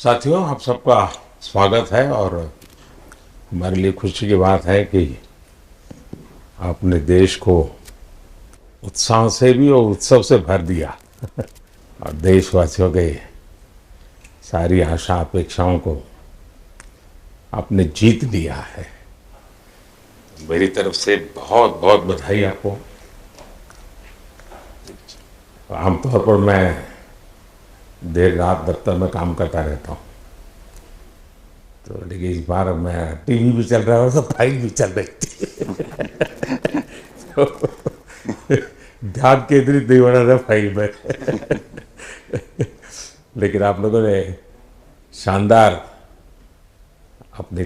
साथियों, आप सबका स्वागत है और हमारे लिए खुशी की बात है कि आपने देश को उत्साह से भी और उत्सव से भर दिया और देशवासियों के सारी आशा अपेक्षाओं को आपने जीत लिया है। मेरी तरफ से बहुत बहुत बधाई आपको। आमतौर पर मैं देर रात दफ्तर में काम करता रहता हूँ, तो लेकिन इस बार मैं टीवी भी चल रहा है तो फाइल भी चल रही थी तो ध्यान केंद्रित नहीं हो रहा था फाइल में लेकिन आप लोगों ने शानदार अपने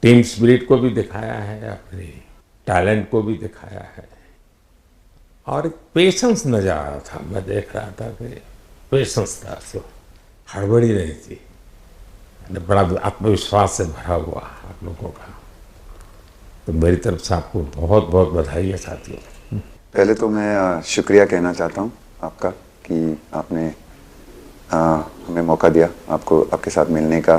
टीम स्पिरिट को भी दिखाया है, अपने टैलेंट को भी दिखाया है और एक पेशेंस नजर आ रहा था। मैं देख रहा था कि पेशेंस था, तो हड़बड़ी नहीं थी, बड़ा आत्मविश्वास से भरा हुआ आप लोगों का। तो मेरी तरफ से आपको बहुत बहुत बधाई है साथियों। पहले तो मैं शुक्रिया कहना चाहता हूँ आपका कि आपने हमें मौका दिया आपको आपके साथ मिलने का।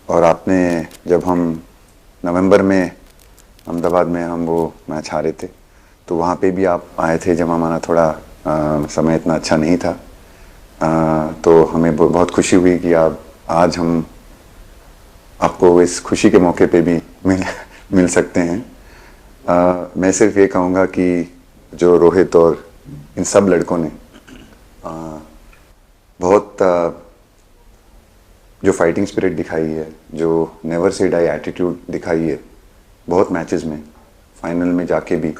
और आपने जब हम नवंबर में अहमदाबाद में हम वो मैच हारे थे तो वहाँ पे भी आप आए थे जब हमारा थोड़ा समय इतना अच्छा नहीं था। तो हमें बहुत खुशी हुई कि आप आज हम आपको इस खुशी के मौके पे भी मिल सकते हैं। मैं सिर्फ ये कहूँगा कि जो रोहित और इन सब लड़कों ने बहुत जो फाइटिंग स्पिरिट दिखाई है, जो नेवर से डाई एटीट्यूड दिखाई है बहुत मैचेस में, फाइनल में जाके भी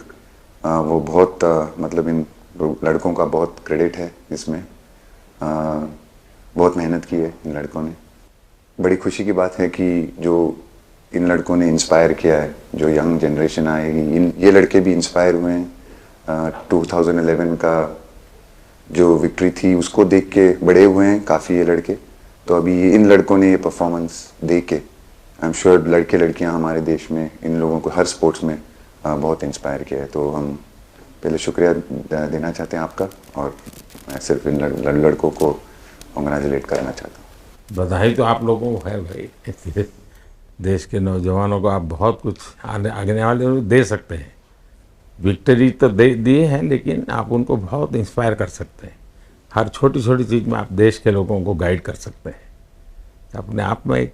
वो बहुत मतलब इन लड़कों का बहुत क्रेडिट है इसमें। बहुत मेहनत की है इन लड़कों ने। बड़ी खुशी की बात है कि जो इन लड़कों ने इंस्पायर किया है, जो यंग जनरेशन आएगी, ये लड़के भी इंस्पायर हुए हैं। 2011 का जो विक्ट्री थी उसको देख के बड़े हुए हैं काफ़ी ये लड़के। तो अभी इन लड़कों ने ये परफॉर्मेंस दे के आई एम श्योर लड़के लड़कियां हमारे देश में इन लोगों को हर स्पोर्ट्स में बहुत इंस्पायर किया है। तो हम पहले शुक्रिया देना चाहते हैं आपका और मैं सिर्फ इन लड़कों को कांग्रेचुलेट करना चाहता हूँ। बधाई तो आप लोगों को है भाई। देश के नौजवानों को आप बहुत कुछ आगे वाले दे सकते हैं। विक्ट्री तो दे दिए हैं, लेकिन आप उनको बहुत इंस्पायर कर सकते हैं। हर छोटी छोटी चीज़ में आप देश के लोगों को गाइड कर सकते हैं। तो अपने आप में एक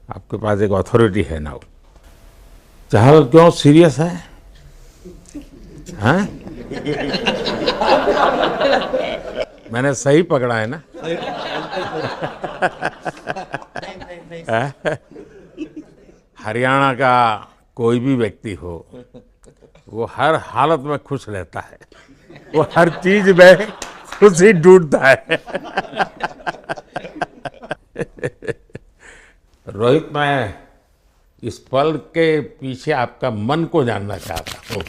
आपके पास एक अथॉरिटी है ना। चाहे क्यों सीरियस है, हाँ? मैंने सही पकड़ा है ना? हरियाणा का कोई भी व्यक्ति हो, वो हर हालत में खुश रहता है, वो हर चीज में खुशी ढूंढता है। रोहित, मैं इस पल के पीछे आपका मन को जानना चाहता हूँ।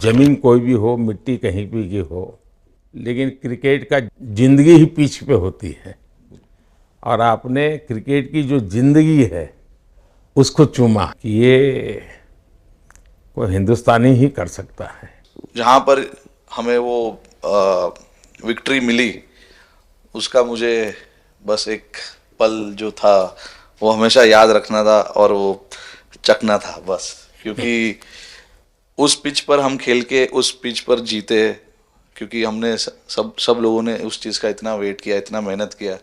जमीन कोई भी हो, मिट्टी कहीं भी की हो, लेकिन क्रिकेट का जिंदगी ही पिच पे होती है और आपने क्रिकेट की जो जिंदगी है उसको चुमा कि ये कोई हिंदुस्तानी ही कर सकता है। जहाँ पर हमें वो विक्ट्री मिली उसका मुझे बस एक पल जो था वो हमेशा याद रखना था और वो चखना था बस, क्योंकि उस पिच पर हम खेल के उस पिच पर जीते, क्योंकि हमने सब लोगों ने उस चीज़ का इतना वेट किया, इतना मेहनत किया।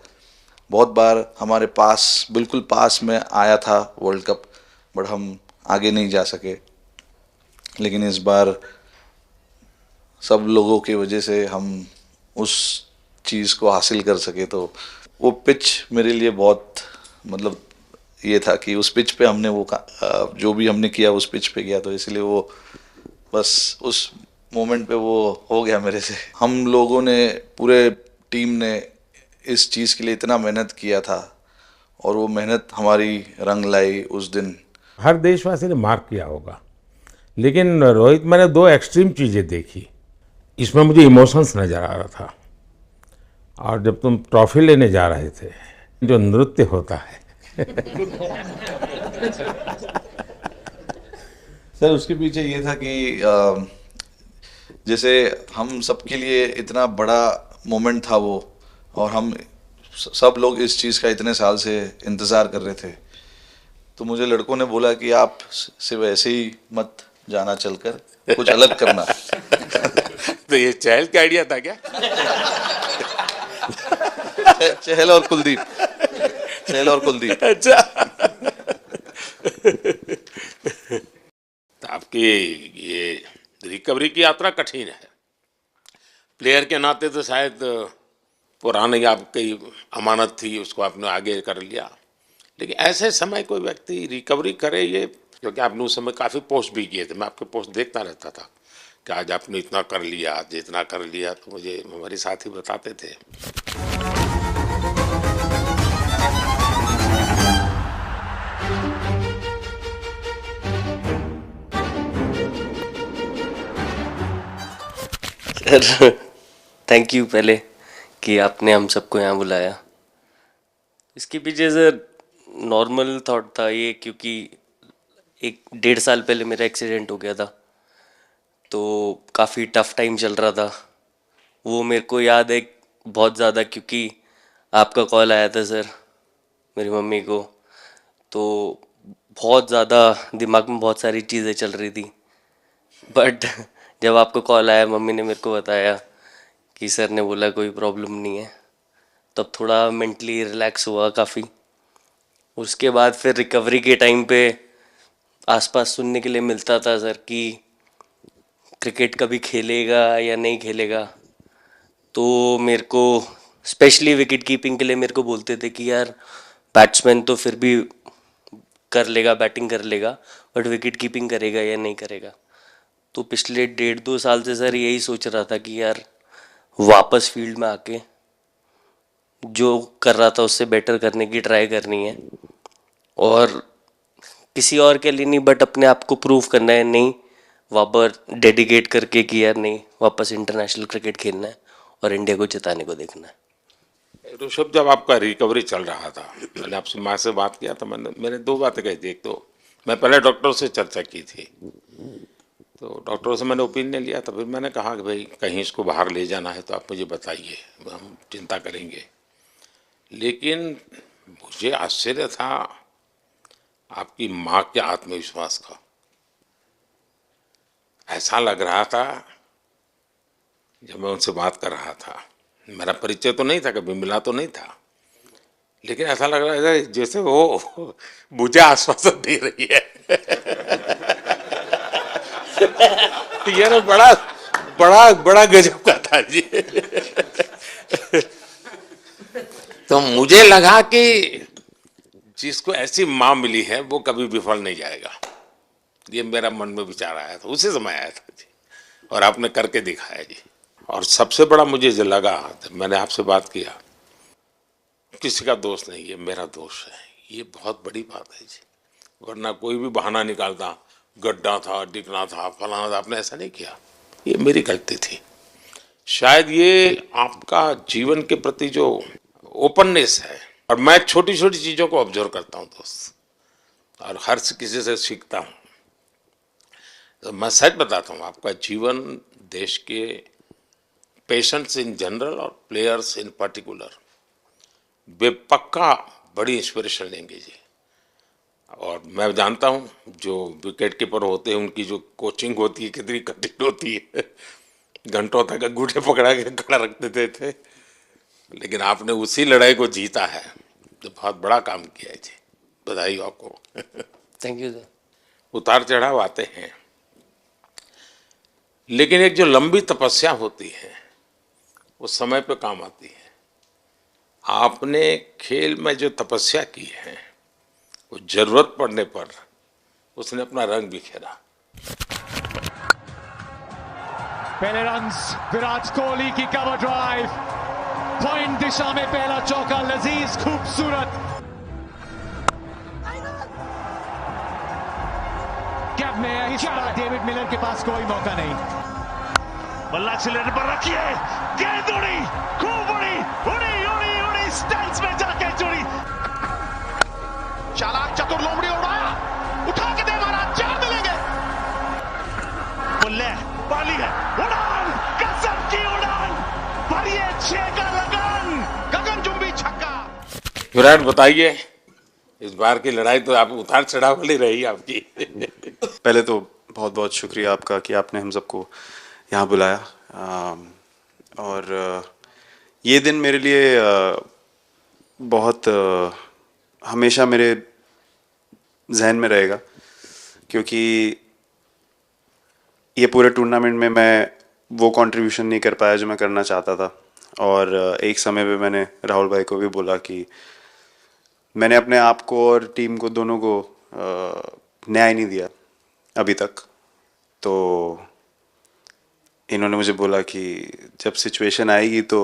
बहुत बार हमारे पास बिल्कुल पास में आया था वर्ल्ड कप, बट हम आगे नहीं जा सके। लेकिन इस बार सब लोगों की वजह से हम उस चीज़ को हासिल कर सके। तो वो पिच मेरे लिए बहुत मतलब ये था कि उस पिच पे हमने वो जो भी हमने किया उस पिच पे किया, तो इसलिए वो बस उस मोमेंट पे वो हो गया मेरे से। हम लोगों ने, पूरे टीम ने इस चीज़ के लिए इतना मेहनत किया था और वो मेहनत हमारी रंग लाई उस दिन। हर देशवासी ने मार्क किया होगा, लेकिन रोहित, मैंने दो एक्सट्रीम चीज़ें देखी। इसमें मुझे इमोशंस नज़र आ रहा था और जब तुम ट्रॉफी लेने जा रहे थे, जो नृत्य होता है सर उसके पीछे ये था कि जैसे हम सबके लिए इतना बड़ा मोमेंट था वो, और हम सब लोग इस चीज़ का इतने साल से इंतज़ार कर रहे थे, तो मुझे लड़कों ने बोला कि आप सिर्फ ऐसे ही मत जाना, चलकर कुछ अलग करना। तो ये चहल का आइडिया था क्या? चहल और कुलदीप, चहल और कुलदीप। अच्छा। तो आपकी ये रिकवरी की यात्रा कठिन है। प्लेयर के नाते तो शायद पुरानी आपकी अमानत थी, उसको आपने आगे कर लिया, लेकिन ऐसे समय कोई व्यक्ति रिकवरी करे, ये क्योंकि आपने उस समय काफ़ी पोस्ट भी किए थे, मैं आपके पोस्ट देखता रहता था कि आज आपने इतना कर लिया, आज इतना कर लिया, तो मुझे हमारे साथी बताते थे। सर थैंक यू पहले कि आपने हम सबको यहाँ बुलाया। इसके पीछे सर नॉर्मल थॉट था ये, क्योंकि 1-1.5 साल पहले मेरा एक्सीडेंट हो गया था, तो काफ़ी टफ टाइम चल रहा था। वो मेरे को याद है बहुत ज़्यादा, क्योंकि आपका कॉल आया था सर मेरी मम्मी को, तो बहुत ज़्यादा दिमाग में बहुत सारी चीज़ें चल रही थी। बट जब आपका कॉल आया, मम्मी ने मेरे को बताया कि सर ने बोला कोई प्रॉब्लम नहीं है, तब थोड़ा मेंटली रिलैक्स हुआ काफ़ी। उसके बाद फिर रिकवरी के टाइम पे आसपास सुनने के लिए मिलता था सर कि क्रिकेट कभी खेलेगा या नहीं खेलेगा, तो मेरे को स्पेशली विकेट कीपिंग के लिए मेरे को बोलते थे कि यार बैट्समैन तो फिर भी कर लेगा, बैटिंग कर लेगा, बट विकेट कीपिंग करेगा या नहीं करेगा। तो पिछले 1.5-2 साल से सर यही सोच रहा था कि यार वापस फील्ड में आके जो कर रहा था उससे बेटर करने की ट्राई करनी है, और किसी और के लिए नहीं बट अपने आप को प्रूव करना है, नहीं वापस डेडिकेट करके कि यार नहीं वापस इंटरनेशनल क्रिकेट खेलना है और इंडिया को जिताने को देखना है। ऋषभ, जब आपका रिकवरी चल रहा था, मैंने आपसे माँ से बात किया था, मैंने 2 बातें कही थी। एक तो मैं पहले डॉक्टर से चर्चा की थी, तो डॉक्टरों से मैंने ओपिनियन लिया था, फिर मैंने कहा कि भाई कहीं इसको बाहर ले जाना है तो आप मुझे बताइए, हम चिंता करेंगे। लेकिन मुझे आश्चर्य था आपकी माँ के आत्मविश्वास का। ऐसा लग रहा था जब मैं उनसे बात कर रहा था, मेरा परिचय तो नहीं था, कभी मिला तो नहीं था, लेकिन ऐसा लग रहा था जैसे वो मुझे आश्वासन दे रही है। यार बड़ा बड़ा बड़ा गजब का था जी। तो मुझे लगा कि जिसको ऐसी माँ मिली है वो कभी विफल नहीं जाएगा, ये मेरा मन में विचार आया था, उसी समय आया था जी, और आपने करके दिखाया जी। और सबसे बड़ा मुझे जो लगा, मैंने आपसे बात किया, किसी का दोष नहीं, ये मेरा दोष है, ये बहुत बड़ी बात है जी। वरना कोई भी बहाना निकालता, गड्ढा था, डिगना था, फलाना था, आपने ऐसा नहीं किया, ये मेरी गलती थी। शायद ये आपका जीवन के प्रति जो ओपननेस है, और मैं छोटी छोटी चीज़ों को ऑब्जर्व करता हूँ दोस्त, और हर किसी से सीखता हूँ। तो मैं सच बताता हूँ, आपका जीवन देश के पेशेंट्स इन जनरल और प्लेयर्स इन पर्टिकुलर वे पक्का बड़ी इंस्पिरेशन लेंगे जी। और मैं जानता हूँ जो विकेट कीपर होते हैं उनकी जो कोचिंग होती है कितनी कठिन होती है, घंटों तक अंगूठे पकड़ा के खड़ा रखते थे, लेकिन आपने उसी लड़ाई को जीता है, तो बहुत बड़ा काम किया है जी, बधाई हो आपको। Thank you sir. उतार चढ़ाव आते हैं, लेकिन एक जो लंबी तपस्या होती है वो समय पे काम आती है। आपने खेल में जो तपस्या की है वो जरूरत पड़ने पर उसने अपना रंग बिखेरा। पहले रन्स विराट कोहली की कवर ड्राइव, पॉइंट दिशा में पहला चौका लजीज खूबसूरत। गैप में डेविड मिलर के पास कोई मौका नहीं। बल्ला सिलेंडर पर रखिए, गेंद उड़ी, खूब उड़ी, उड़ी उड़ी उड़ी, स्टैंड्स में जाके जुड़ी। चालाक चतुर लोमड़ी उड़ाया, उठा के दे मारा, 4 मिलेंगे। बल्ले पाली है, उड़ान, कसम की उड़ान, भरिए 6 का लगान, गगनचुंबी छक्का। विराट बताइए, इस बार की लड़ाई तो आप उतार चढ़ाव वाली रही आपकी। पहले तो बहुत बहुत शुक्रिया आपका कि आपने हम सबको यहाँ बुलाया। और ये दिन मेरे लिए बहुत हमेशा मेरे जहन में रहेगा, क्योंकि ये पूरे टूर्नामेंट में मैं वो कंट्रीब्यूशन नहीं कर पाया जो मैं करना चाहता था। और एक समय पे मैंने राहुल भाई को भी बोला कि मैंने अपने आप को और टीम को दोनों को न्याय नहीं दिया अभी तक। तो इन्होंने मुझे बोला कि जब सिचुएशन आएगी तो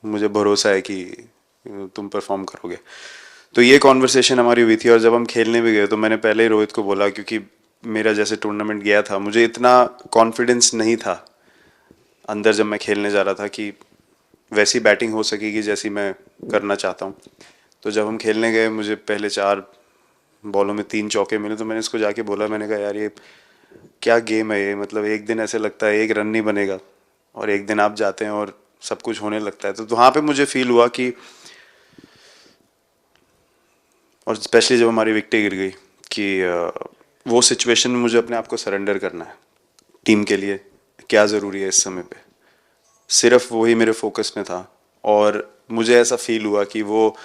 मुझे भरोसा है कि तुम परफॉर्म करोगे। तो ये कॉन्वर्सेशन हमारी हुई थी। और जब हम खेलने भी गए तो मैंने पहले ही रोहित को बोला, क्योंकि मेरा जैसे टूर्नामेंट गया था मुझे इतना कॉन्फिडेंस नहीं था अंदर जब मैं खेलने जा रहा था कि वैसी बैटिंग हो सकेगी जैसी मैं करना चाहता हूँ। तो जब हम खेलने गए मुझे पहले 4 बॉलों में 3 चौके मिले। तो मैंने इसको जाके बोला, मैंने कहा यार ये क्या गेम है ये, मतलब एक दिन ऐसे लगता है 1 रन नहीं बनेगा और एक दिन आप जाते हैं और सब कुछ होने लगता है। तो वहाँ पे मुझे फील हुआ कि, और स्पेशली जब हमारी विकेट गिर गई, कि वो सिचुएशन में मुझे अपने आप को सरेंडर करना है। टीम के लिए क्या ज़रूरी है इस समय पे, सिर्फ वही मेरे फोकस में था। और मुझे ऐसा फील हुआ कि वो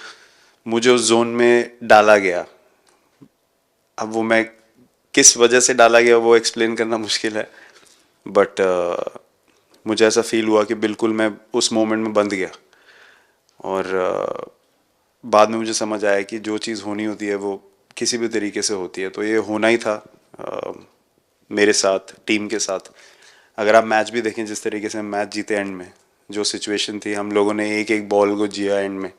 मुझे उस जोन में डाला गया। अब वो मैं किस वजह से डाला गया वो एक्सप्लेन करना मुश्किल है, बट मुझे ऐसा फील हुआ कि बिल्कुल मैं उस मोमेंट में बंध गया। और बाद में मुझे समझ आया कि जो चीज़ होनी होती है वो किसी भी तरीके से होती है। तो ये होना ही था मेरे साथ, टीम के साथ। अगर आप मैच भी देखें, जिस तरीके से हम मैच जीते एंड में, जो सिचुएशन थी, हम लोगों ने एक एक बॉल को जिया एंड में,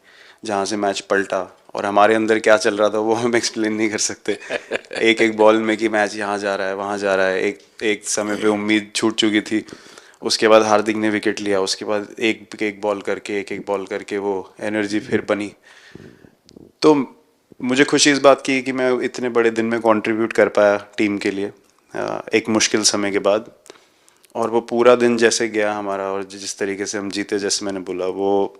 जहाँ से मैच पलटा। और हमारे अंदर क्या चल रहा था वो हम एक्सप्लेन नहीं कर सकते। एक एक बॉल में कि मैच यहाँ जा रहा है, वहाँ जा रहा है। एक समय पे उम्मीद छूट चुकी थी। उसके बाद हार्दिक ने विकेट लिया, उसके बाद एक एक बॉल करके वो एनर्जी फिर बनी। तो मुझे खुशी इस बात की कि मैं इतने बड़े दिन में कंट्रीब्यूट कर पाया टीम के लिए एक मुश्किल समय के बाद। और वो पूरा दिन जैसे गया हमारा, और जिस तरीके से हम जीते, जैसे मैंने बोला, वो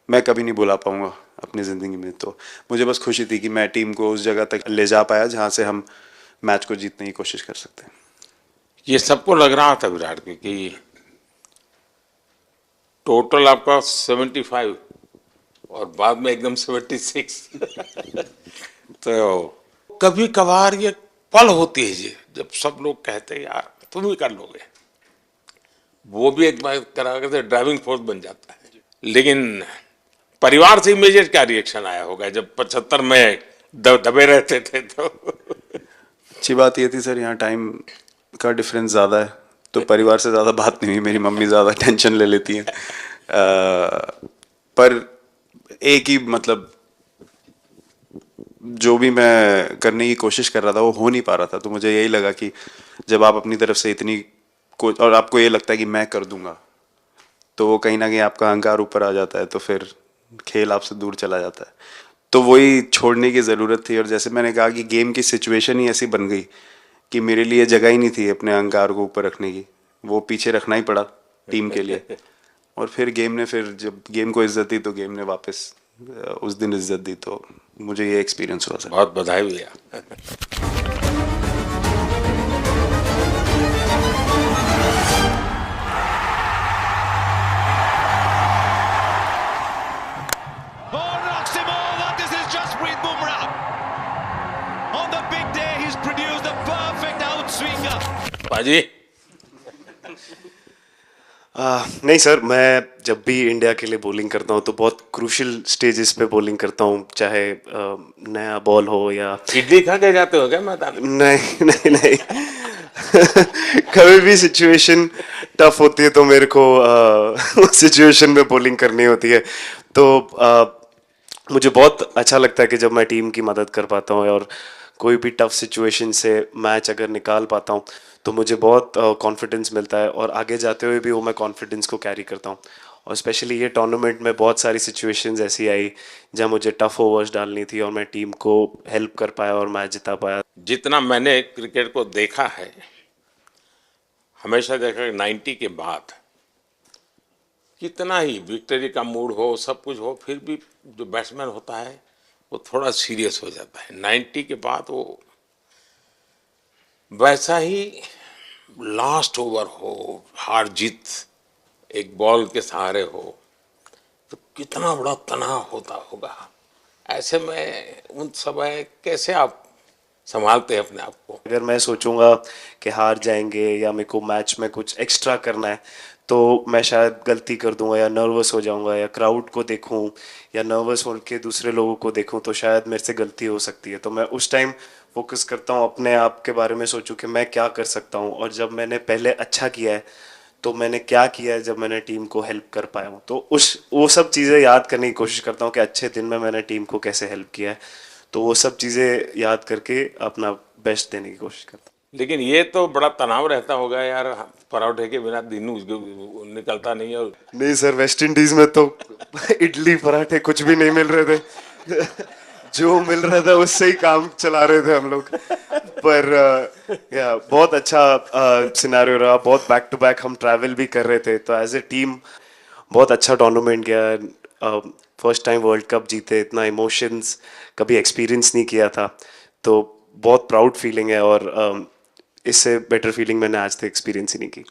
मैं कभी नहीं भुला पाऊंगा अपनी ज़िंदगी में। तो मुझे बस खुशी थी कि मैं टीम को उस जगह तक ले जा पाया जहाँ से हम मैच को जीतने की कोशिश कर सकते हैं। ये सबको लग रहा था विराट की कि टोटल आपका 75 और बाद में एकदम 76। तो कभी कभार ये पल होती है जी, जब सब लोग कहते हैं यार तुम ही कर लोगे, वो भी एक बार करा करते ड्राइविंग फोर्स बन जाता है। लेकिन परिवार से इमीडिएट क्या रिएक्शन आया होगा जब 75 में दबे रहते थे? तो अच्छी बात ये थी सर, यहाँ टाइम का डिफरेंस ज़्यादा है, तो परिवार से ज़्यादा बात नहीं हुई। मेरी मम्मी ज़्यादा टेंशन ले लेती हैं। पर एक ही मतलब जो भी मैं करने की कोशिश कर रहा था वो हो नहीं पा रहा था। तो मुझे यही लगा कि जब आप अपनी तरफ से इतनी और आपको ये लगता है कि मैं कर दूंगा, तो वो कहीं ना कहीं आपका अहंकार ऊपर आ जाता है, तो फिर खेल आपसे दूर चला जाता है। तो वही छोड़ने की ज़रूरत थी। और जैसे मैंने कहा कि गेम की सिचुएशन ही ऐसी बन गई कि मेरे लिए जगह ही नहीं थी अपने अहंकार को ऊपर रखने की, वो पीछे रखना ही पड़ा टीम के लिए। और फिर गेम ने, फिर जब गेम को इज्जत दी तो गेम ने वापस उस दिन इज्जत दी। तो मुझे ये एक्सपीरियंस हुआ सर। बहुत बधाई भैया। बाजी नहीं सर, मैं जब भी इंडिया के लिए बॉलिंग करता हूँ तो बहुत क्रूशियल स्टेजेस पे बॉलिंग करता हूँ, चाहे नया बॉल हो या इडली खा के जाते हो क्या मैदान में? नहीं कभी भी सिचुएशन टफ होती है तो मेरे को सिचुएशन में बॉलिंग करनी होती है। तो मुझे बहुत अच्छा लगता है कि जब मैं टीम की मदद कर पाता हूँ और कोई भी टफ सिचुएशन से मैच अगर निकाल पाता हूँ तो मुझे बहुत कॉन्फिडेंस मिलता है और आगे जाते हुए भी वो मैं कॉन्फिडेंस को कैरी करता हूँ। और स्पेशली ये टूर्नामेंट में बहुत सारी सिचुएशंस ऐसी आई जहाँ मुझे टफ ओवर्स डालनी थी और मैं टीम को हेल्प कर पाया और मैच जिता पाया। जितना मैंने क्रिकेट को देखा है, हमेशा देखा कि 90 के बाद कितना ही विक्ट्री का मूड हो, सब कुछ हो, फिर भी जो बैट्समैन होता है वो थोड़ा सीरियस हो जाता है। 90 के बाद वो वैसा ही लास्ट ओवर हो, हार जीत एक बॉल के सहारे हो, तो कितना बड़ा तनाव होता होगा। ऐसे में उन समय कैसे आप संभालते हैं अपने आप को? अगर मैं सोचूंगा कि हार जाएंगे या मेरे को मैच में कुछ एक्स्ट्रा करना है तो मैं शायद गलती कर दूंगा या नर्वस हो जाऊंगा या क्राउड को देखूं या नर्वस होकर दूसरे लोगों को देखूं तो शायद मेरे से गलती हो सकती है। तो मैं उस टाइम फोकस करता हूं अपने आप के बारे में, सोचूं कि मैं क्या कर सकता हूं और जब मैंने पहले अच्छा किया है तो मैंने क्या किया है जब मैंने टीम को हेल्प कर पाया हूँ। तो वो सब चीज़ें याद करने की कोशिश करता हूँ कि अच्छे दिन में मैंने टीम को कैसे हेल्प किया है। तो वो सब चीज़ें याद करके अपना बेस्ट देने की कोशिश करता हूँ। लेकिन ये तो बड़ा तनाव रहता होगा यार, पराठे के बिना दिन निकलता नहीं। और नहीं सर, वेस्ट इंडीज में तो इडली पराठे कुछ भी नहीं मिल रहे थे जो मिल रहा था उससे ही काम चला रहे थे हम लोग। पर या बहुत अच्छा सिनेरियो रहा, बहुत बैक टू बैक हम ट्रैवल भी कर रहे थे, तो एज ए टीम बहुत अच्छा टूर्नामेंट गया। फर्स्ट टाइम वर्ल्ड कप जीते, इतना इमोशंस कभी एक्सपीरियंस नहीं किया था, तो बहुत प्राउड फीलिंग है और इससे बेटर फीलिंग मैंने आज तक एक्सपीरियंस ही नहीं की।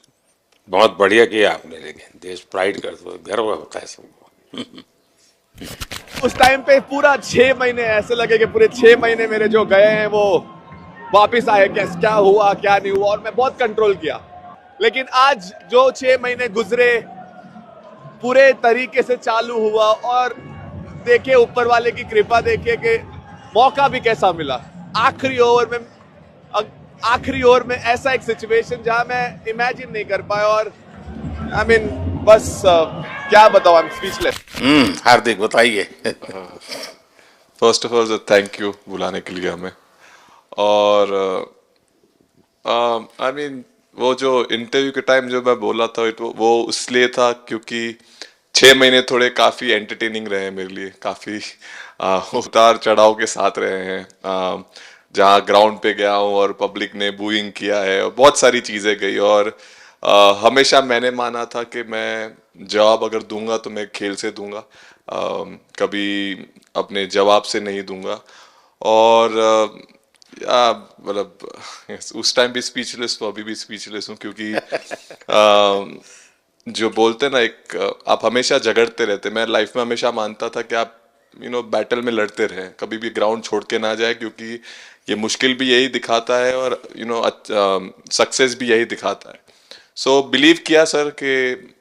बहुत बढ़िया किया आपने, लेकिन देश प्राइड करते हो, गर्व होता है सबको। उस टाइम पे पूरा 6 महीने ऐसे लगे कि पूरे 6 महीने मेरे जो गए हैं वो वापस आए, क्या हुआ क्या नहीं हुआ, और मैं बहुत कंट्रोल किया। लेकिन आज जो 6 महीने गुजरे पूरे तरीके से चालू हुआ और देखे ऊपर वाले की कृपा, देखे कि मौका भी कैसा मिला। आखिरी ओवर में ऐसा एक सिचुएशन जहां मैं इमेजिन नहीं कर पाया और आई मीन बस क्या बताऊं, आई एम स्पीचलेस। हार्दिक बताइए। First of all thank you बुलाने के लिए हमें। और आई मीन वो जो इंटरव्यू के टाइम जो मैं बोला था वो इसलिए था क्योंकि 6 महीने थोड़े काफ़ी एंटरटेनिंग रहे हैं मेरे लिए, काफ़ी उतार चढ़ाव के साथ रहे हैं। जहाँ ग्राउंड पे गया हूँ और पब्लिक ने बूइंग किया है और बहुत सारी चीज़ें गई, और हमेशा मैंने माना था कि मैं जवाब अगर दूंगा तो मैं खेल से दूंगा, कभी अपने जवाब से नहीं दूंगा। और मतलब उस टाइम भी स्पीचलेस हूँ, अभी भी स्पीचलेस हूँ, क्योंकि जो बोलते ना एक आप हमेशा झगड़ते रहते। मैं लाइफ में हमेशा मानता था कि आप बैटल में लड़ते रहें, कभी भी ग्राउंड छोड़ के ना जाए, क्योंकि ये मुश्किल भी यही दिखाता है और सक्सेस भी यही दिखाता है। सो बिलीव किया सर कि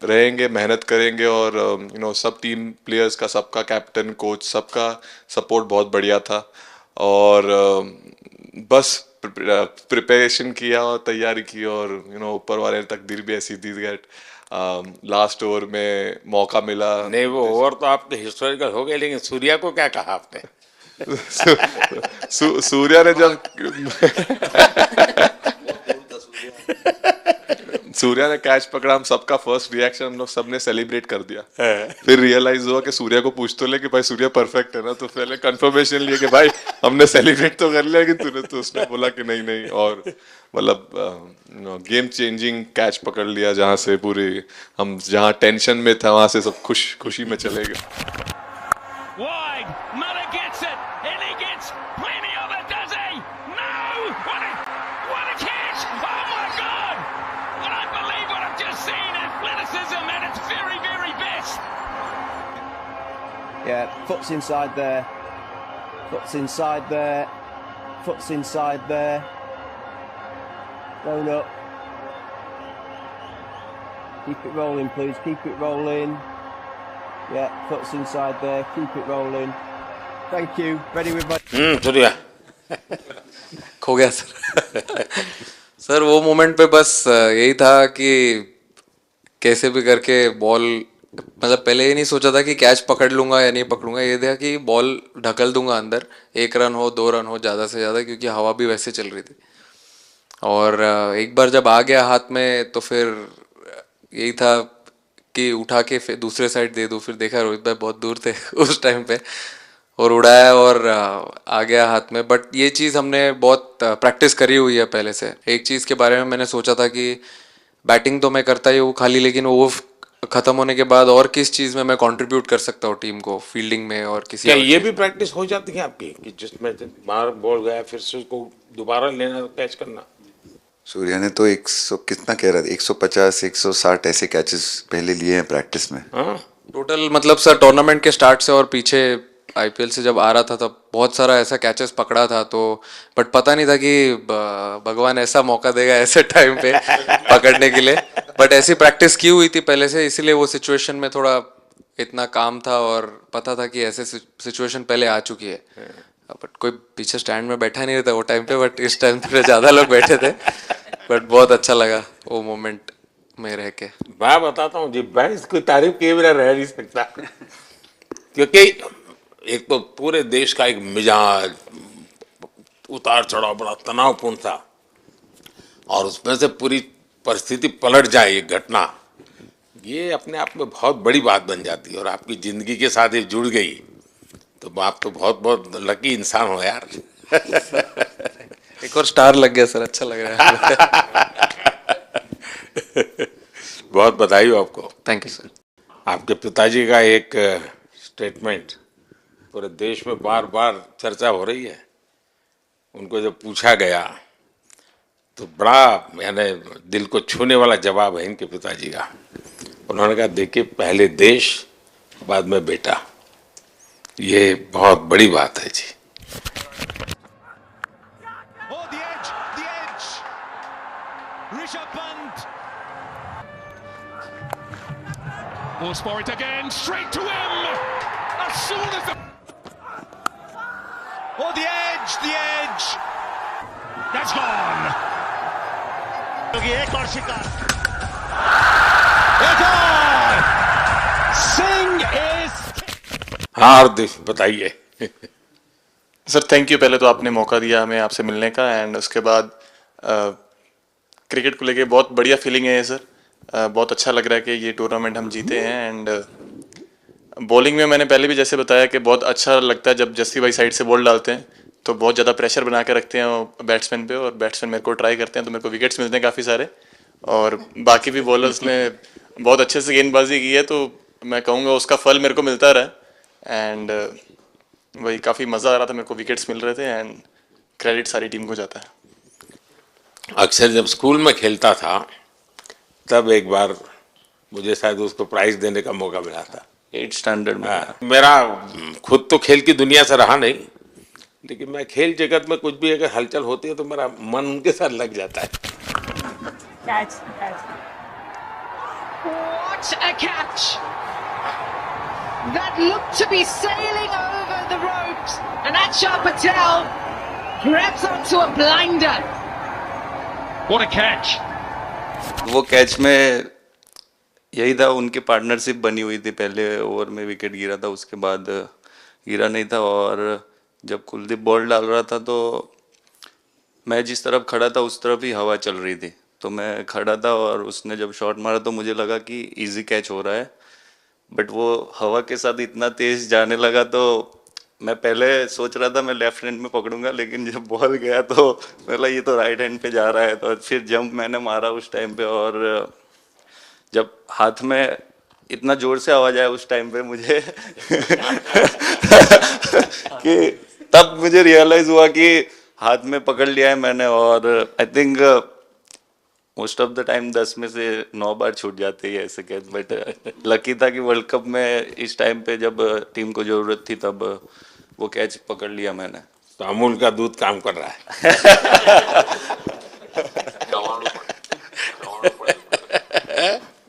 रहेंगे, मेहनत करेंगे, और सब टीम प्लेयर्स का, सबका कैप्टन कोच सबका सपोर्ट बहुत बढ़िया था, और बस प्रिपरेशन किया और तैयारी की, और ऊपर वाले तकदीर भी ऐसी दी गट लास्ट ओवर में मौका मिला। नहीं, वो ओवर तो आपके हिस्टोरिकल हो गए, लेकिन सूर्या को क्या कहा आपने? सूर्या ने जब सूर्या ने कैच पकड़ा, हम सबका फर्स्ट रिएक्शन हम लोग सबने सेलिब्रेट कर दिया। फिर रियलाइज हुआ कि सूर्या को पूछ तो ले कि भाई सूर्या परफेक्ट है ना, तो पहले कंफर्मेशन लिए कि भाई हमने सेलिब्रेट तो कर लिया, कि तूने, तो उसने बोला कि नहीं नहीं, और मतलब गेम चेंजिंग कैच पकड़ लिया, जहाँ से पूरी हम जहाँ टेंशन में था वहां से सब खुशी में चले गए। Yeah, foot's inside there, foot's inside there, foot's inside there, going up, keep it rolling please, keep it rolling, yeah, foot's inside there, keep it rolling, thank you, ready with my... Surya खो गया sir. Sir वो moment पे बस यही था कि कैसे भी करके बॉल, मतलब पहले ये नहीं सोचा था कि कैच पकड़ लूंगा या नहीं पकड़ूंगा, ये था कि बॉल ढकल दूंगा अंदर, 1 रन हो 2 रन हो ज़्यादा से ज़्यादा, क्योंकि हवा भी वैसे चल रही थी। और एक बार जब आ गया हाथ में तो फिर यही था कि उठा के फिर दूसरे साइड दे दूँ। फिर देखा रोहित भाई बहुत दूर थे उस टाइम पे, और उड़ाया और आ गया हाथ में। बट ये चीज़ हमने बहुत प्रैक्टिस करी हुई है पहले से। एक चीज़ के बारे में मैंने सोचा था कि बैटिंग तो मैं करता ही हूँ खाली, लेकिन वो खत्म होने के बाद और किस चीज़ में मैं कंट्रीब्यूट कर सकता हूँ टीम को, फील्डिंग में और किसी क्या और ये चीज़ भी में। प्रैक्टिस हो जाती है आपकी कि जिसमें बाहर बॉल गया फिर से उसको दोबारा लेना, कैच करना? सूर्या ने तो 100 कितना कह रहा था, 150 160 ऐसे कैचेस पहले लिए हैं प्रैक्टिस में। हाँ, टोटल मतलब सर टूर्नामेंट के स्टार्ट से और पीछे आईपीएल से जब आ रहा था तब बहुत सारा ऐसा कैचेस पकड़ा था। तो बट पता नहीं था कि भगवान ऐसा मौका देगा ऐसे टाइम पे पकड़ने के लिए। बट ऐसी प्रैक्टिस की हुई थी पहले से, इसीलिए वो सिचुएशन में थोड़ा इतना काम था और पता था कि ऐसे सिचुएशन पहले आ चुकी है। बट कोई पीछे स्टैंड में बैठा नहीं रहता वो टाइम पे, बट इस टाइम पे ज़्यादा लोग बैठे थे। बट बहुत अच्छा लगा वो मोमेंट में रह के। मैं बताता हूँ जी, मैं इसकी तारीफ किए बिना रह नहीं सकता क्योंकि एक तो पूरे देश का एक मिजाज उतार चढ़ाव बड़ा तनावपूर्ण था, और उसमें से पूरी परिस्थिति पलट जाए ये घटना, ये अपने आप में बहुत बड़ी बात बन जाती है और आपकी जिंदगी के साथ ये जुड़ गई तो आप तो बहुत बहुत लकी इंसान हो यार। एक और स्टार लग गया सर, अच्छा लग रहा है। बहुत बधाई हो आपको। Thank you sir. आपके पिताजी का एक स्टेटमेंट पूरे देश में बार बार चर्चा हो रही है। उनको जब पूछा गया तो बड़ा यानी दिल को छूने वाला जवाब है इनके पिताजी का। उन्होंने कहा देखिए पहले देश बाद में बेटा, ये बहुत बड़ी बात है जी। Rishabh Pant. Goes for it again, straight to him. As soon as the... Oh, the edge. That's gone. एक और शिकार. It's on. Singh is... हाँ हार्दिक बताइए। सर थैंक यू, पहले तो आपने मौका दिया हमें आपसे मिलने का, एंड उसके बाद क्रिकेट को लेके बहुत बढ़िया फीलिंग है सर। बहुत अच्छा लग रहा है कि ये टूर्नामेंट हम जीते हैं। एंड बॉलिंग में मैंने पहले भी जैसे बताया कि बहुत अच्छा लगता है जब जस्सी भाई साइड से बॉल डालते हैं, तो बहुत ज़्यादा प्रेशर बना के रखते हैं बैट्समैन पे, और बैट्समैन मेरे को ट्राई करते हैं तो मेरे को विकेट्स मिलते हैं काफ़ी सारे। और बाकी भी बॉलर्स ने बहुत अच्छे से गेंदबाजी की है, तो मैं कहूँगा उसका फल मेरे को मिलता रहा। एंड वही काफ़ी मज़ा आ रहा था, मेरे को विकेट्स मिल रहे थे, एंड क्रेडिट सारी टीम को जाता है। अक्सर जब स्कूल में खेलता था तब एक बार मुझे शायद उसको प्राइज देने का मौका मिला था 8th स्टैंडर्ड में। मेरा खुद तो खेल की दुनिया से रहा नहीं, लेकिन मैं खेल जगत में कुछ भी अगर हलचल होती है तो मेरा मन उनके साथ लग जाता है। What a catch! That looked to be sailing over the ropes, and Achar Patel grabs onto a blinder. What a catch! वो कैच में यही था, उनकी पार्टनरशिप बनी हुई थी। पहले ओवर में विकेट गिरा था, उसके बाद गिरा नहीं था, और जब कुलदीप बॉल डाल रहा था तो मैं जिस तरफ खड़ा था उस तरफ ही हवा चल रही थी, तो मैं खड़ा था और उसने जब शॉट मारा तो मुझे लगा कि इजी कैच हो रहा है, बट वो हवा के साथ इतना तेज जाने लगा तो मैं पहले सोच रहा था मैं लेफ्ट हैंड में पकड़ूंगा, लेकिन जब बॉल गया तो बोला ये तो राइट हैंड पे जा रहा है, तो फिर जंप मैंने मारा उस टाइम पे, और जब हाथ में इतना जोर से आवाज आया उस टाइम पे मुझे कि तब मुझे रियलाइज हुआ कि हाथ में पकड़ लिया है मैंने। और I think most of the time 10 में से 9 बार छूट जाते हैं ऐसे कैच, बट लकी था कि वर्ल्ड कप में इस टाइम पे जब टीम को जरूरत थी तब वो कैच पकड़ लिया मैंने। तो अमूल का दूध काम कर रहा है।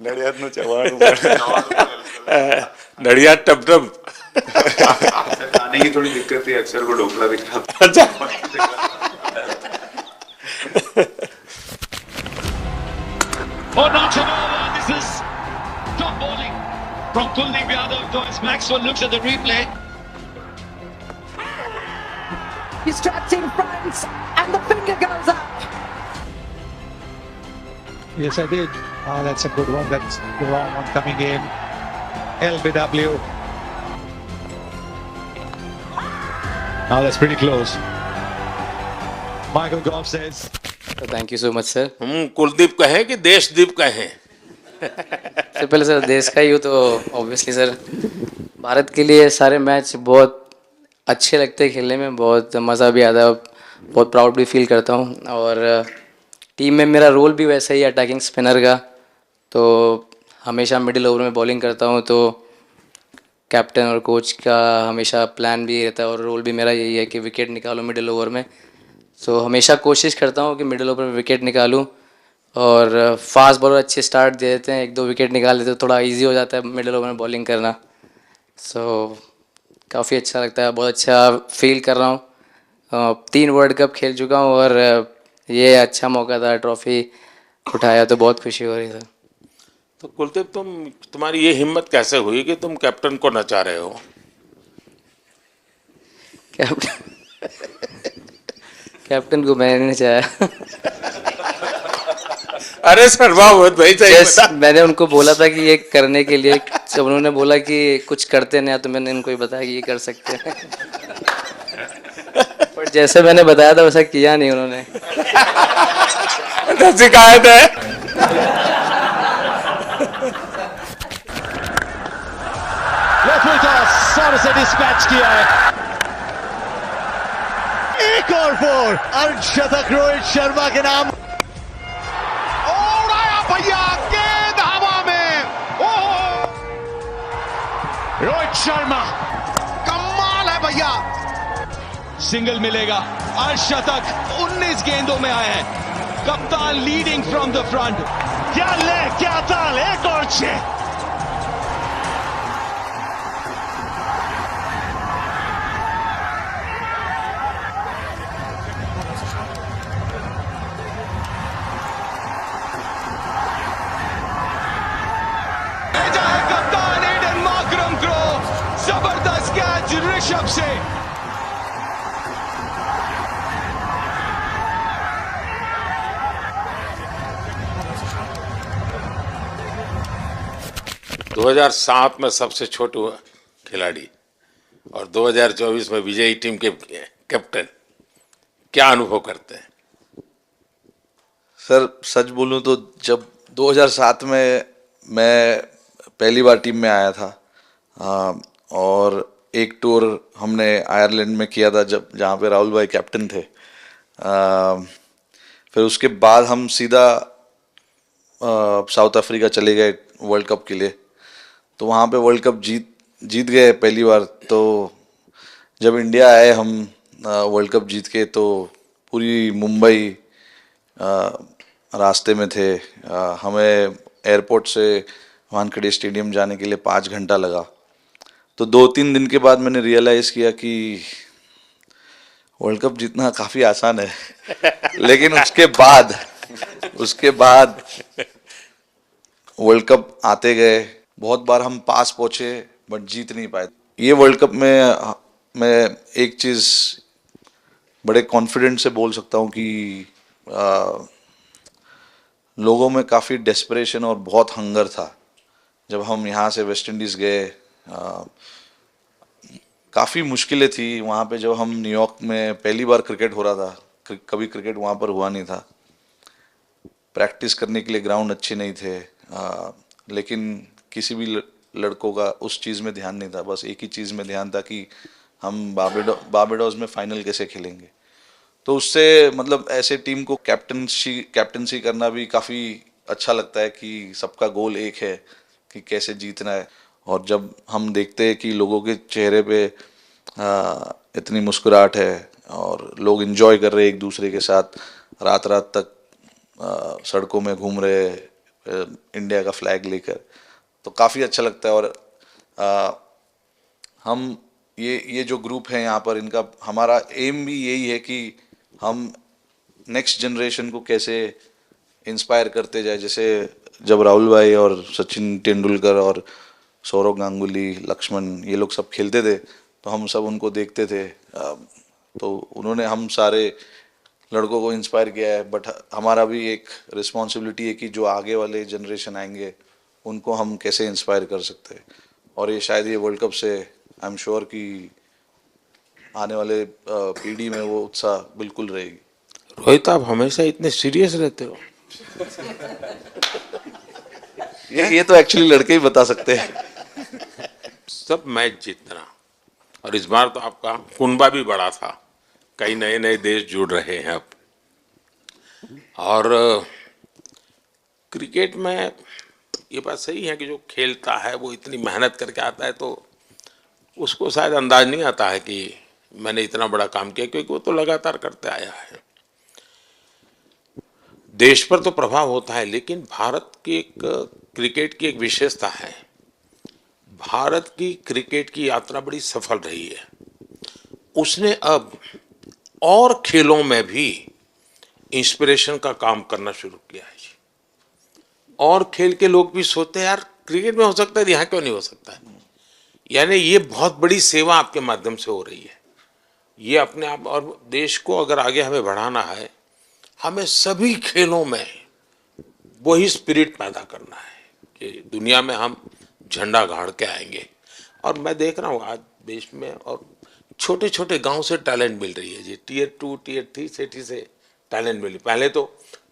नड़ियाद नु चवाणु नड़ियाद टप टप खाने की थोड़ी दिक्कत थी, अक्सर को ढोकला दिख रहा था। अच्छा Oh, not at all. This is top bowling from Kuldeep Yadav. Thomas Maxwell looks at the replay. He's trapped in front, and the finger goes up. Yes, I did. Oh, that's a good one. That's the wrong one coming in. LBW. Oh, that's pretty close. Michael Goff says. Thank you so much sir. Kuldeep कहें कि देशदीप कहें? सबसे पहले sir देश का ही हो तो obviously sir Bharat के लिए सारे मैच बहुत अच्छे लगते हैं खेलने में, बहुत मज़ा भी आता है, बहुत प्राउड भी फील करता हूँ। और टीम में मेरा रोल भी वैसा ही अटैकिंग स्पिनर का, तो हमेशा मिडिल ओवर में बॉलिंग करता हूँ, तो कैप्टन और कोच का हमेशा प्लान भी रहता है और रोल भी मेरा यही है कि विकेट निकालो मिडिल ओवर में। सो हमेशा कोशिश करता हूँ कि मिडिल ओवर में विकेट निकालूँ, और फास्ट बॉलर अच्छे स्टार्ट दे देते हैं, 1-2 विकेट निकाल देते हैं, थोड़ा इजी हो जाता है मिडिल ओवर में बॉलिंग करना। सो काफ़ी अच्छा लगता है, बहुत अच्छा फील कर रहा हूँ। 3 वर्ल्ड कप खेल चुका हूँ और ये अच्छा मौका था, ट्रॉफी उठाया तो बहुत खुशी हो रही है। तो कुलदीप तुम्हारी ये हिम्मत कैसे हुई कि तुम कैप्टन को नचा रहे हो? कैप्टन को मैंने नहीं नचाया। अरे सर वाह भाई सही। मैंने उनको बोला था कि ये करने के लिए, जब उन्होंने बोला कि कुछ करते नहीं तो मैंने इनको ही बताया कि ये कर सकते हैं। पर जैसे मैंने बताया था वैसा किया नहीं उन्होंने। शिकायत है। सारे से डिस्पैच किया है। एक और 4 अर्धशतक रोहित शर्मा के नाम। भैया गेंद हवा में। ओह रोहित शर्मा कमाल है भैया, सिंगल मिलेगा। अर्धशतक 19 गेंदों में आए हैं। कप्तान लीडिंग फ्रॉम द फ्रंट। क्या ले क्या ताल, एक और 6। जबरदस्त कैच ऋषभ से। दो 2007 में सबसे छोटे खिलाड़ी और 2024 में विजयी टीम के कैप्टन, क्या अनुभव करते हैं? सर सच बोलूं तो जब 2007 में मैं पहली बार टीम में आया था, और एक टूर हमने आयरलैंड में किया था जब जहाँ पे राहुल भाई कैप्टन थे। फिर उसके बाद हम सीधा साउथ अफ्रीका चले गए वर्ल्ड कप के लिए, तो वहाँ पे वर्ल्ड कप जीत गए पहली बार। तो जब इंडिया आए हम वर्ल्ड कप जीत के, तो पूरी मुंबई रास्ते में थे। हमें एयरपोर्ट से वानखेड़े स्टेडियम जाने के लिए 5 घंटा लगा। तो 2-3 दिन के बाद मैंने रियलाइज़ किया कि वर्ल्ड कप जीतना काफ़ी आसान है। लेकिन उसके बाद वर्ल्ड कप आते गए, बहुत बार हम पास पहुँचे बट जीत नहीं पाए। ये वर्ल्ड कप में मैं एक चीज़ बड़े कॉन्फिडेंट से बोल सकता हूँ कि लोगों में काफ़ी डेस्परेशन और बहुत हंगर था। जब हम यहाँ से वेस्ट इंडीज़ गए, काफ़ी मुश्किलें थी वहाँ पे। जब हम न्यूयॉर्क में पहली बार क्रिकेट हो रहा था, कभी क्रिकेट वहाँ पर हुआ नहीं था, प्रैक्टिस करने के लिए ग्राउंड अच्छे नहीं थे, लेकिन किसी भी लड़कों का उस चीज़ में ध्यान नहीं था। बस एक ही चीज़ में ध्यान था कि हम बारबाडोस में फाइनल कैसे खेलेंगे। तो उससे मतलब ऐसे टीम को कैप्टनसी करना भी काफ़ी अच्छा लगता है कि सबका गोल एक है कि कैसे जीतना है। और जब हम देखते हैं कि लोगों के चेहरे पे इतनी मुस्कुराहट है और लोग एंजॉय कर रहे हैं एक दूसरे के साथ, रात रात तक सड़कों में घूम रहे इंडिया का फ्लैग लेकर, तो काफ़ी अच्छा लगता है। और हम ये जो ग्रुप है यहाँ पर, इनका हमारा एम भी यही है कि हम नेक्स्ट जनरेशन को कैसे इंस्पायर करते जाए। जैसे जब राहुल भाई और सचिन तेंदुलकर और सौरव गांगुली, लक्ष्मण, ये लोग सब खेलते थे तो हम सब उनको देखते थे। तो उन्होंने हम सारे लड़कों को इंस्पायर किया है, बट हमारा भी एक रिस्पॉन्सिबिलिटी है कि जो आगे वाले जनरेशन आएंगे उनको हम कैसे इंस्पायर कर सकते हैं। और ये शायद ये वर्ल्ड कप से आई एम श्योर कि आने वाले पीढ़ी में वो उत्साह बिल्कुल रहेगी। रोहित, आप हमेशा इतने सीरियस रहते हो। ये तो एक्चुअली लड़के ही बता सकते हैं। सब मैच जीतना, और इस बार तो आपका कुनबा भी बड़ा था, कई नए नए देश जुड़ रहे हैं अब। और क्रिकेट में ये बात सही है कि जो खेलता है वो इतनी मेहनत करके आता है, तो उसको शायद अंदाज नहीं आता है कि मैंने इतना बड़ा काम किया, क्योंकि वो तो लगातार करते आया है। देश पर तो प्रभाव होता है, लेकिन भारत की एक क्रिकेट की एक विशेषता है, भारत की क्रिकेट की यात्रा बड़ी सफल रही है। उसने अब और खेलों में भी इंस्पिरेशन का काम करना शुरू किया है। और खेल के लोग भी सोचते हैं यार क्रिकेट में हो सकता है, यहाँ क्यों नहीं हो सकता है। यानी ये बहुत बड़ी सेवा आपके माध्यम से हो रही है। ये अपने आप, और देश को अगर आगे हमें बढ़ाना है, हमें सभी खेलों में वही स्पिरिट पैदा करना है कि दुनिया में हम झंडा गाड़ के आएंगे। और मैं देख रहा हूँ आज देश में और छोटे छोटे गांव से टैलेंट मिल रही है जी, टियर 2 टियर 3 सिटी से टैलेंट मिली। पहले तो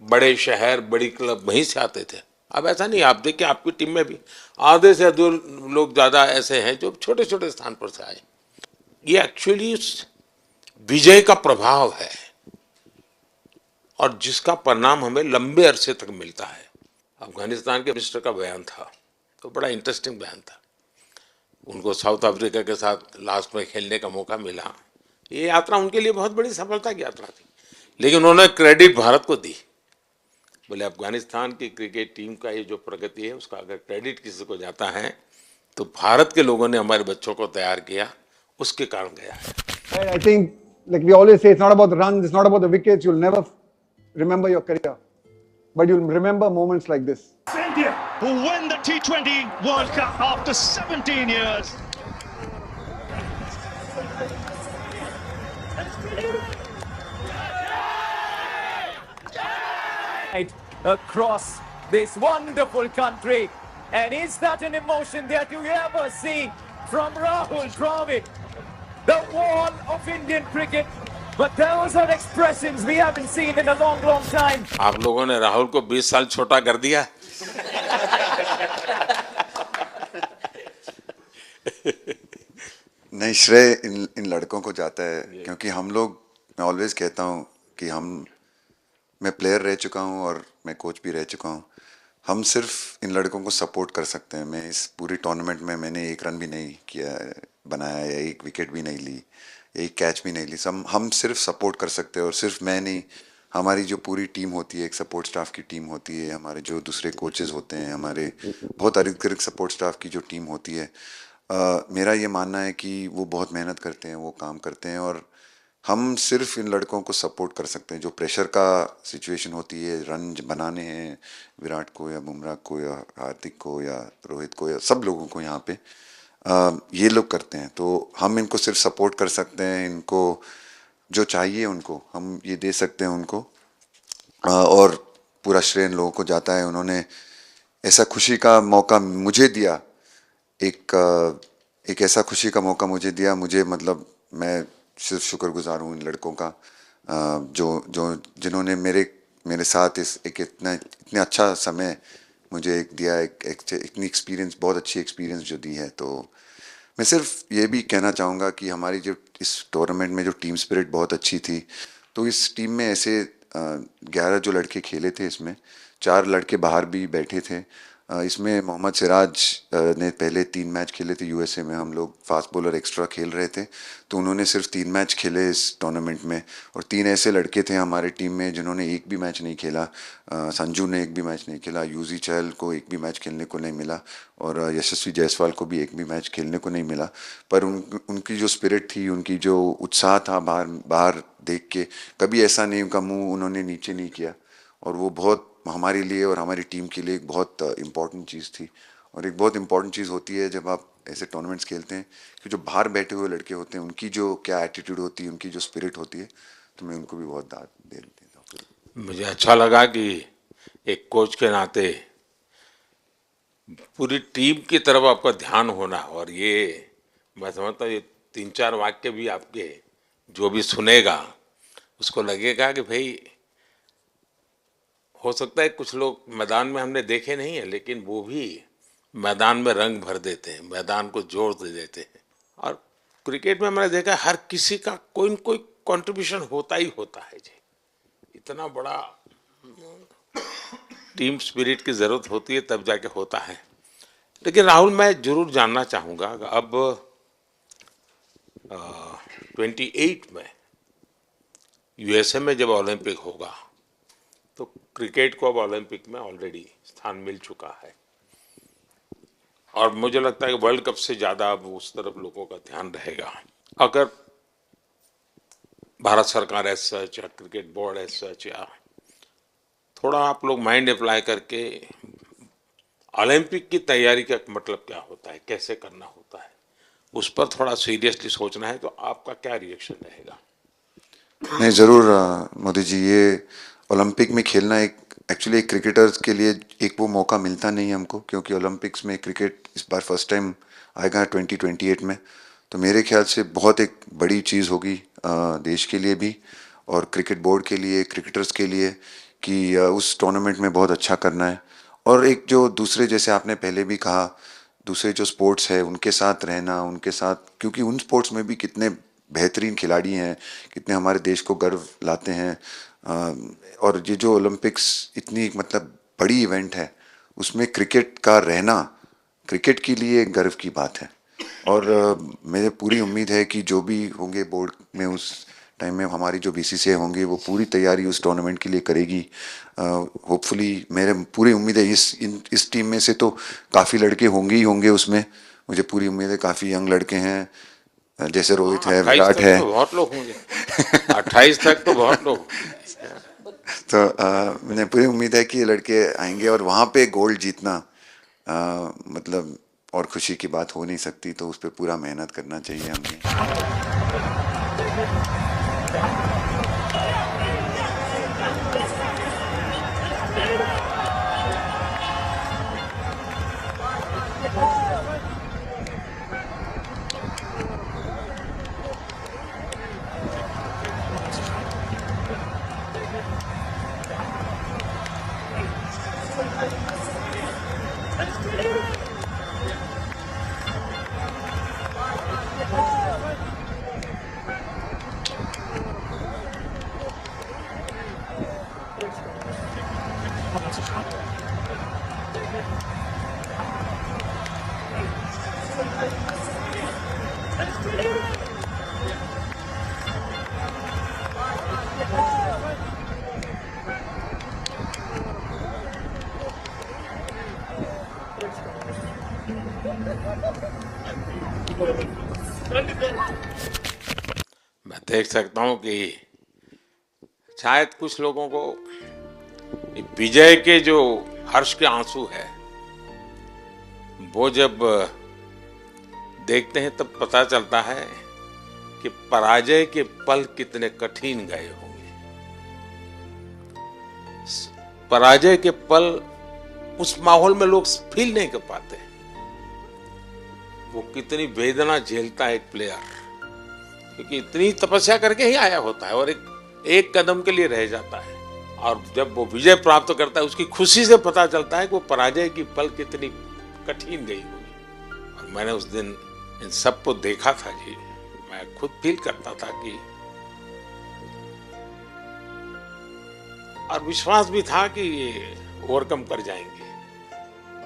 बड़े शहर बड़ी क्लब वहीं से आते थे, अब ऐसा नहीं। आप देखिए आपकी टीम में भी आधे से अधिक लोग ज़्यादा ऐसे हैं जो छोटे छोटे स्थान पर से आए। ये एक्चुअली विजय का प्रभाव है, और जिसका परिणाम हमें लंबे अरसे तक मिलता है। अफगानिस्तान के मिनिस्टर का बयान था, तो बड़ा इंटरेस्टिंग बयान था। उनको साउथ अफ्रीका के साथ लास्ट में खेलने का मौका मिला। ये यात्रा उनके लिए बहुत बड़ी सफलता की यात्रा थी, लेकिन उन्होंने क्रेडिट भारत को दी। बोले अफगानिस्तान की क्रिकेट टीम का ये जो प्रगति है, उसका अगर क्रेडिट किसी को जाता है तो भारत के लोगों ने हमारे बच्चों को तैयार किया, उसके कारण गया है। I think, like we always say, it's not about the runs, it's not about the wickets. You'll never remember your career, but you'll remember moments like this. India, who win the T20 World Cup after 17 years. Across this wonderful country, and is that an emotion that you ever see from Rahul Dravid, the wall of Indian cricket? But those are expressions we haven't seen in a long time. आप लोगों ने राहुल को 20 साल छोटा कर दिया। नहीं, श्रेय इन लड़कों को जाता है, क्योंकि हम लोग, मैं ऑलवेज कहता हूँ कि मैं प्लेयर रह चुका हूँ और मैं कोच भी रह चुका हूँ। हम सिर्फ इन लड़कों को सपोर्ट कर सकते हैं। मैं इस पूरी टूर्नामेंट में मैंने एक रन भी नहीं किया बनाया, या एक विकेट भी नहीं ली, या एक कैच भी नहीं ली। हम सिर्फ सपोर्ट कर सकते हैं, और सिर्फ मैं नहीं, हमारी जो पूरी टीम होती है, एक सपोर्ट स्टाफ की टीम होती है, हमारे जो दूसरे कोचेज़ होते हैं, हमारे बहुत अधिक सपोर्ट स्टाफ की जो टीम होती है, मेरा ये मानना है कि वो बहुत मेहनत करते हैं, वो काम करते हैं, और हम सिर्फ इन लड़कों को सपोर्ट कर सकते हैं। जो प्रेशर का सिचुएशन होती है, रन बनाने हैं विराट को या बुमराह को या हार्दिक को या रोहित को या सब लोगों को, यहाँ पे ये लोग करते हैं। तो हम इनको सिर्फ सपोर्ट कर सकते हैं, इनको जो चाहिए उनको हम ये दे सकते हैं उनको, और पूरा श्रेय इन लोगों को जाता है। उन्होंने ऐसा खुशी का मौका मुझे दिया, एक ऐसा खुशी का मौका मुझे दिया। मुझे मतलब मैं सिर्फ शुक्रगुजार हूँ इन लड़कों का, जिन्होंने मेरे साथ इतने अच्छा समय मुझे दिया, इतनी एक्सपीरियंस, बहुत अच्छी एक्सपीरियंस जो दी है। तो मैं सिर्फ ये भी कहना चाहूँगा कि हमारी जो इस टूर्नामेंट में जो टीम स्पिरिट बहुत अच्छी थी। तो इस टीम में ऐसे 11 जो लड़के खेले थे, इसमें 4 लड़के बाहर भी बैठे थे। इसमें मोहम्मद सिराज ने पहले 3 मैच खेले थे यूएसए में, हम लोग फास्ट बॉलर एक्स्ट्रा खेल रहे थे, तो उन्होंने सिर्फ 3 मैच खेले इस टूर्नामेंट में। और 3 ऐसे लड़के थे हमारे टीम में जिन्होंने एक भी मैच नहीं खेला। संजू ने एक भी मैच नहीं खेला, यूजी चहल को एक भी मैच खेलने को नहीं मिला, और यशस्वी जायसवाल को भी एक भी मैच खेलने को नहीं मिला। पर उनकी जो स्पिरिट थी, उनकी जो उत्साह था बाहर देख के, कभी ऐसा नहीं उनका मुँह उन्होंने नीचे नहीं किया, और वो बहुत हमारे लिए और हमारी टीम के लिए एक बहुत इम्पॉर्टेंट चीज़ थी। और एक बहुत इम्पॉर्टेंट चीज़ होती है जब आप ऐसे टूर्नामेंट्स खेलते हैं, कि जो बाहर बैठे हुए लड़के होते हैं, उनकी जो क्या एटीट्यूड होती है, उनकी जो स्पिरिट होती है, तो मैं उनको भी बहुत दाद दे देता हूँ। मुझे अच्छा लगा कि एक कोच के नाते पूरी टीम की तरफ आपका ध्यान होना, और ये मैं समझता हूँ ये 3-4 वाक्य भी आपके जो भी सुनेगा उसको लगेगा कि भाई हो सकता है कुछ लोग मैदान में हमने देखे नहीं है, लेकिन वो भी मैदान में रंग भर देते हैं, मैदान को जोर दे देते हैं। और क्रिकेट में मैंने देखा हर किसी का कोई न कोई कंट्रीब्यूशन होता ही होता है जी। इतना बड़ा टीम स्पिरिट की ज़रूरत होती है तब जाके होता है। लेकिन राहुल, मैं जरूर जानना चाहूँगा अब 28 में यूएसए में जब ओलंपिक होगा तो क्रिकेट को अब ओलंपिक में ऑलरेडी स्थान मिल चुका है, और मुझे लगता है कि वर्ल्ड कप से ज़्यादा अब उस तरफ लोगों का ध्यान रहेगा। अगर भारत सरकार एज सच या क्रिकेट बोर्ड एज सच या थोड़ा आप लोग माइंड अप्लाई करके ओलंपिक की तैयारी का मतलब क्या होता है, कैसे करना होता है, उस पर थोड़ा सीरियसली सोचना है, तो आपका क्या रिएक्शन रहेगा? नहीं, ज़रूर मोदी जी, ये ओलंपिक में खेलना एक्चुअली एक क्रिकेटर्स के लिए एक वो मौका मिलता नहीं है हमको, क्योंकि ओलंपिक्स में क्रिकेट इस बार फर्स्ट टाइम आएगा 2028 में। तो मेरे ख्याल से बहुत एक बड़ी चीज़ होगी देश के लिए भी और क्रिकेट बोर्ड के लिए, क्रिकेटर्स के लिए, कि उस टूर्नामेंट में बहुत अच्छा करना है। और एक जो दूसरे, जैसे आपने पहले भी कहा, दूसरे जो स्पोर्ट्स है उनके साथ रहना, उनके साथ, क्योंकि उन स्पोर्ट्स में भी कितने बेहतरीन खिलाड़ी हैं, कितने हमारे देश को गर्व लाते हैं। और ये जो ओलंपिक्स इतनी मतलब बड़ी इवेंट है, उसमें क्रिकेट का रहना क्रिकेट के लिए एक गर्व की बात है। और मुझे पूरी उम्मीद है कि जो भी होंगे बोर्ड में उस टाइम में, हमारी जो बीसीसीआई होंगे वो पूरी तैयारी उस टूर्नामेंट के लिए करेगी। होपफुली मेरे पूरी उम्मीद है इस टीम में से तो काफ़ी लड़के होंगे ही होंगे उसमें, मुझे पूरी उम्मीद है। काफ़ी यंग लड़के हैं, जैसे रोहित है, विराट है, तो बहुत लोग होंगे 28 तक तो बहुत लोग। तो मुझे पूरी उम्मीद है कि ये लड़के आएंगे और वहाँ पे गोल्ड जीतना मतलब और खुशी की बात हो नहीं सकती। तो उस पर पूरा मेहनत करना चाहिए हमें। मैं देख सकता हूं कि शायद कुछ लोगों को विजय के जो हर्ष के आंसू है वो जब देखते हैं तब पता चलता है कि पराजय के पल कितने कठिन गए होंगे। पराजय के पल उस माहौल में लोग फील नहीं कर पाते, वो कितनी वेदना झेलता है एक प्लेयर, क्योंकि इतनी तपस्या करके ही आया होता है और एक कदम के लिए रह जाता है। और जब वो विजय प्राप्त करता है उसकी खुशी से पता चलता है कि वो पराजय की पल कितनी कठिन गई होगी। और मैंने उस दिन इन सबको देखा था जी, मैं खुद फील करता था कि, और विश्वास भी था कि ये ओवरकम कर जाएंगे,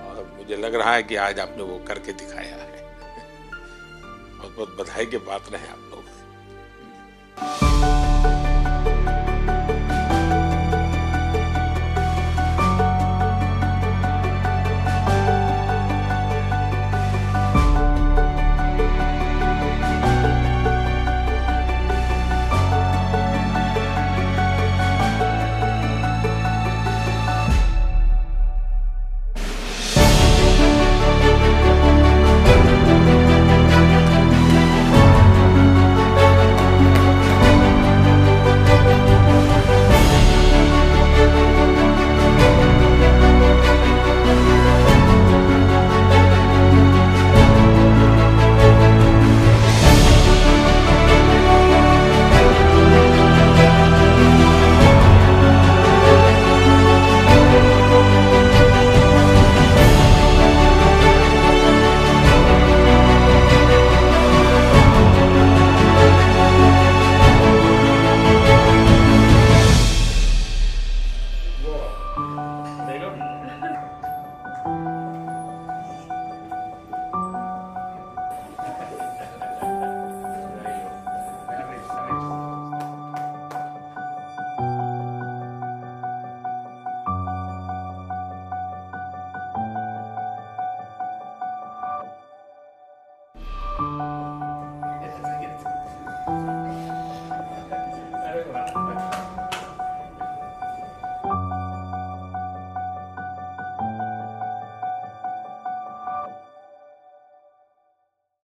और मुझे लग रहा है कि आज आपने वो करके दिखाया है। बहुत बहुत बधाई के पात्र हैं आप लोग।